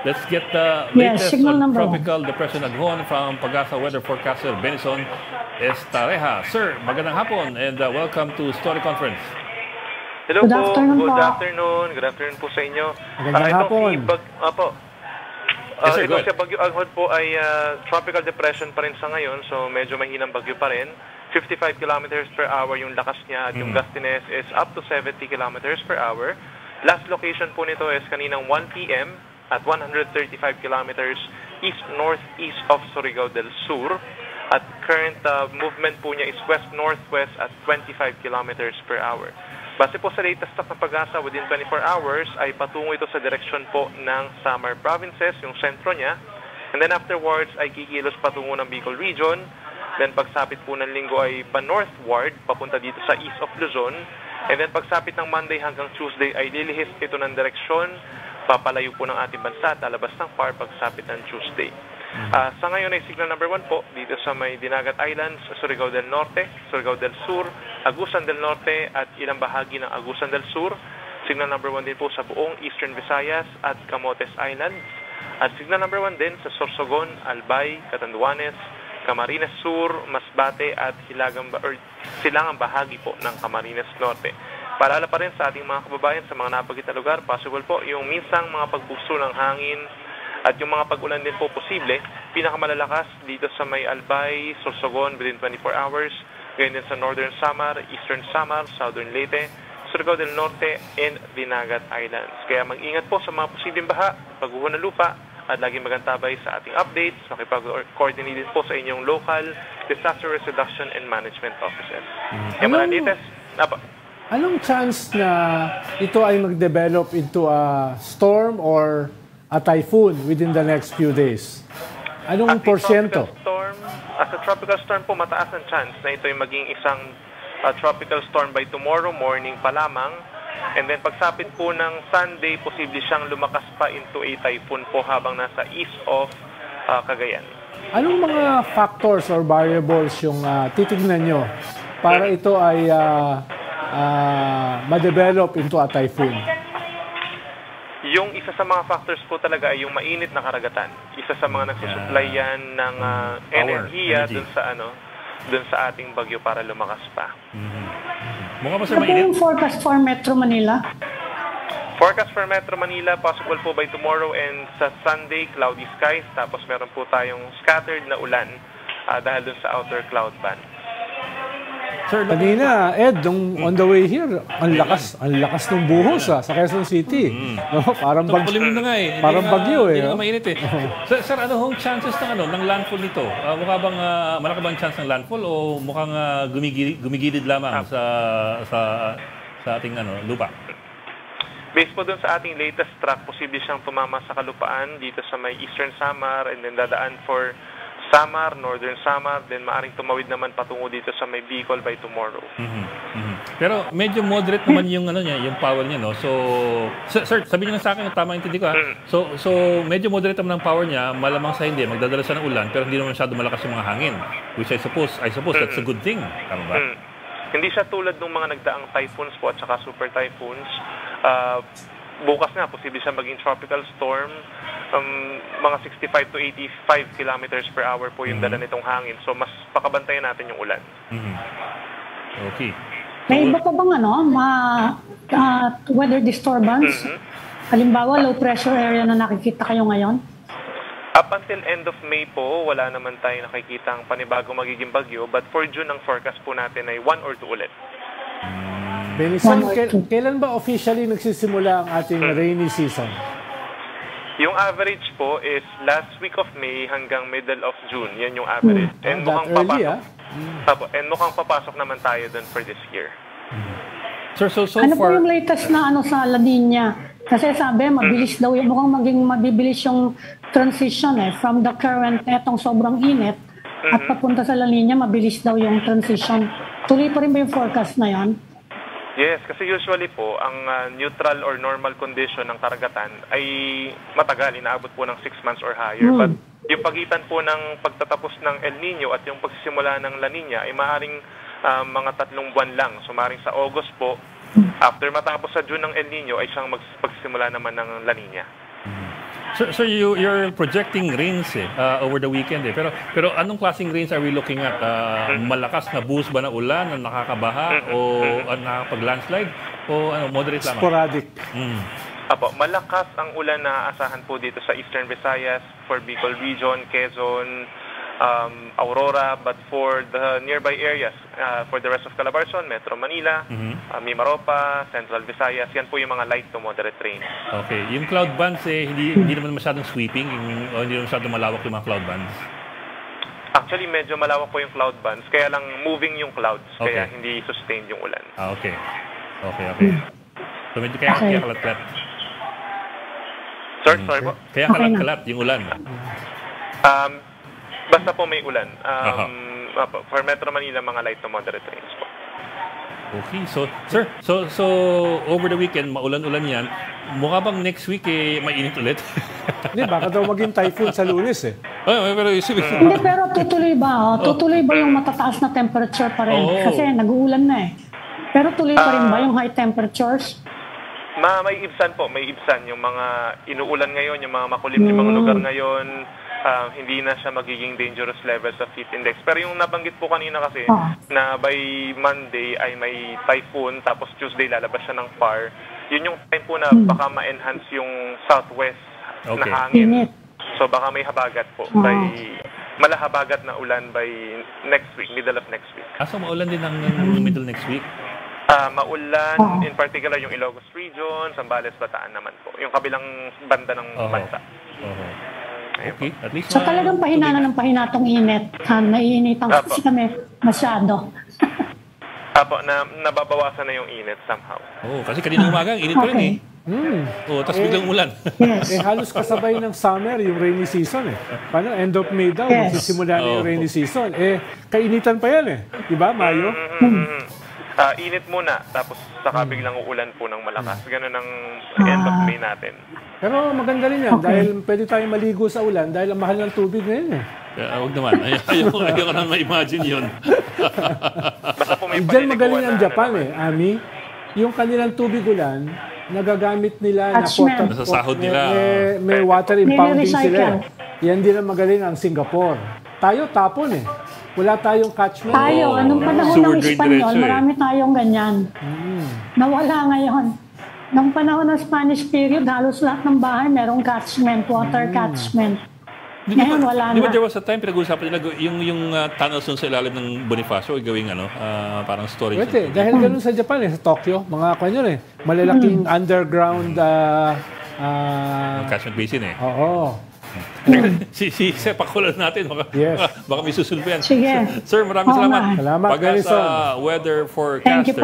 Let's get the latest on Tropical Depression Aghon from Pag-asa Weather Forecaster Benison Estareja. Sir, magandang hapon and welcome to Story Conference. Hello po. Good afternoon. Good afternoon po sa inyo. Magandang hapon. Ito si Bagyo Aghon po ay tropical depression pa rin sa ngayon, so medyo mahinang bagyo pa rin. 55 kilometers per hour yung lakas niya at yung gustiness is up to 70 kilometers per hour. Last location po nito is kaninang 1 p.m. at 135 kilometers east-northeast of Surigao del Sur. At current movement po niya is west-northwest at 25 kilometers per hour. Base po sa latest stock ng Pag-asa, within 24 hours ay patungo ito sa direksyon po ng Samar Provinces, yung sentro niya. And then afterwards ay kikilos patungo ng Bicol Region. Then pagsapit po ng linggo ay pa-northward, papunta dito sa east of Luzon. And then pagsapit ng Monday hanggang Tuesday ay lilihis ito ng direksyon, papalayo po ng ating bansa at lalabas ng PAR pagsapit ng Tuesday. Sa ngayon ay signal number 1 po dito sa may Dinagat Islands, Surigao del Norte, Surigao del Sur, Agusan del Norte at ilang bahagi ng Agusan del Sur. Signal number 1 din po sa buong Eastern Visayas at Camotes Islands. At signal number 1 din sa Sorsogon, Albay, Catanduanes, Camarines Sur, Masbate at silangang bahagi po ng Camarines Norte. Paalala pa rin sa ating mga kababayan sa mga nabanggit na lugar, possible po yung minsang mga pagbuso ng hangin at yung mga pag-ulan din po posible. Pinakamalalakas dito sa may Albay, Sorsogon within 24 hours, ganyan din sa Northern Samar, Eastern Samar, Southern Leyte, Surigao del Norte, and Dinagat Islands. Kaya mag-ingat po sa mga posibleng baha, pagguho ng lupa, at laging magantabay sa ating updates, makipag-coordinate din po sa inyong local disaster risk reduction and management offices. Anong chance na ito ay mag-develop into a storm or a typhoon within the next few days? Anong porsyento? As a tropical storm po, mataas ang chance na ito ay maging isang tropical storm by tomorrow morning pa lamang. And then pagsapit po ng Sunday, posible siyang lumakas pa into a typhoon po habang nasa east of Cagayan. Anong mga factors or variables yung titignan nyo para ito ay ma-develop into a typhoon? Yung isa sa mga factors po talaga ay yung mainit na karagatan. Isa sa mga nagsusupply yan ng enerhiya dun sa ating bagyo para lumakas pa. Mukha ba sa mainit? Ano yung forecast for Metro Manila? Forecast for Metro Manila, possible po by tomorrow and sa Sunday, cloudy skies. Tapos meron po tayong scattered na ulan dahil dun sa outer cloud band. Sir, kanina, Ed, on the way here, ang lakas ng buhos sa Quezon City. No? Parang bagyo eh. Hindi nga mainit eh. Sir, ano hong chances ng landfall nito? Mukha bang malaki bang chance ng landfall o mukhang gumigilid lamang sa ating lupa? Based po dun sa ating latest track, posible siyang tumama sa kalupaan dito sa may Eastern Samar and then dadaan for Samar, Northern Samar, then maaring tumawid naman patungo dito sa may Bicol by tomorrow. Pero medyo moderate naman yung yung power niya, no? So, sir, sabihin niyo sa akin, tama intindi ko So medyo moderate naman ang power niya, malamang sa hindi magdadala siya ng ulan, pero hindi naman masyado malakas yung mga hangin, which I suppose that's a good thing, tama ba? Hindi siya tulad ng mga nagdaang typhoons po at saka super typhoons. Bukas na, posible siya maging tropical storm. Mga 65 to 85 kilometers per hour po yung dala nitong hangin. So, mas pakabantayan natin yung ulan. Okay. May iba pa bang weather disturbance? Halimbawa, low pressure area na nakikita kayo ngayon? Up until end of May po, wala naman tayo nakikita ang panibagong magiging bagyo. But for June, ang forecast po natin ay 1 or 2 ulit. Benison, kailan ba officially nagsisimula ang ating rainy season? Yung average po is last week of May hanggang middle of June. Yan yung average. And mukhang papasok naman tayo dun for this year. Sir, so ano far... po yung latest na sa La Nina? Kasi sabi, mabilis daw yung mukhang maging mabibilis yung transition from the current etong sobrang init at papunta sa La Nina, mabilis daw yung transition. Tuloy pa rin ba yung forecast na yan? Yes, kasi usually po, ang neutral or normal condition ng karagatan ay matagal, inaabot po ng 6 months or higher. But yung pagitan po ng pagtatapos ng El Nino at yung pagsisimula ng La Nina ay maaaring mga 3 buwan lang. So maaaring sa August po, after matapos sa June ng El Nino ay siyang magsimula naman ng La Nina. Sir, you're projecting rains over the weekend Pero anong klaseng rains are we looking at? Malakas na buhos ba na ulan na nakakabaha o nakakapag-landslide o moderate lamang? Sporadic. Apo, malakas ang ulan na aasahan po dito sa Eastern Visayas, for Bicol Region, Quezon, Aurora, but for the nearby areas, for the rest of Calabarzon, Metro Manila, Mimaropa, Central Visayas, yan po yung mga light to moderate rain. Okay. Yung cloud bands, hindi naman masyadong sweeping, o hindi naman masyadong malawak yung mga cloud bands? Actually, medyo malawak po yung cloud bands, kaya lang moving yung clouds, kaya hindi sustained yung ulan. Okay. So medyo kaya kalat-kalat. Sorry po? Kaya kalat-kalat yung ulan. Basta po may ulan. For Metro Manila, mga light to moderate rains po. Okay. So, sir, so over the weekend, maulan-ulan yan. Mukha bang next week mainit ulit? Hindi, baka daw maging typhoon sa Lunes Pero Hindi, pero tutuloy ba? Tutuloy ba yung matataas na temperature pa rin? Kasi nag-uulan na Pero tuloy pa rin ba yung high temperatures? May ibsan po, may ibsan. Yung mga inuulan ngayon, yung mga makulimlimang lugar ngayon, hindi na siya magiging dangerous levels of heat index. Pero yung nabanggit po kanina kasi, na by Monday ay may typhoon, tapos Tuesday lalabas siya ng PAR, yun yung time po na baka ma-enhance yung southwest na hangin. So baka may habagat po. Malahabagat na ulan by next week, middle of next week. So maulan din ng middle next week? Maulan, in particular yung Ilocos Region, Zambales, Bataan naman po. Yung kabilang banda ng bansa. Okay. At least so talagang pahina ng pahinatong init. Naiinitan kasi kami masyado. Nababawasan na yung init somehow. Kasi kanina umaga, init pa rin tapos biglang ulan. Yes. Halos kasabay ng summer yung rainy season Paano? End of May daw, magsisimula na yung rainy season. Kainitan pa yan Diba, Mayo? Init muna, tapos saka biglang uulan po ng malakas. Ganun ang end of May natin. Pero maganda rin yan dahil pwede tayong maligo sa ulan dahil ang mahal ng tubig ngayon Huwag naman. Ayaw ko na ma-imagine yun. Basta po may Diyan magaling ang Japan Ami. Yung kanilang tubig ulan, nagagamit nila na nasasahod nila. May water impounding sila. Yan din ang magaling ang Singapore. Tayo tapon Wala tayong catchment. Anong panahon ng Espanyol, marami tayong ganyan. Nawala ngayon. Nung panahon ng Spanish period, halos lahat ng bahay merong catchment, water catchment. Ngayon, wala na. Di ba there was a time pinag-uusapan nila yung tunnels sa ilalim ng Bonifacio gawing parang storage. Pwede, dahil ganun sa Japan sa Tokyo, mga kanyon malalaking underground catchment basin Oo. si Sepakulan natin, baka may susunod yan. Sige. Sir, maraming salamat. Salamat, Benison. Weather forecaster,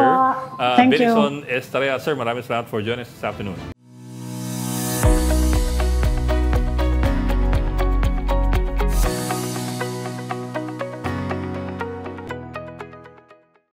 Thank you. Benison Estrella. Sir, maraming salamat for joining us this afternoon.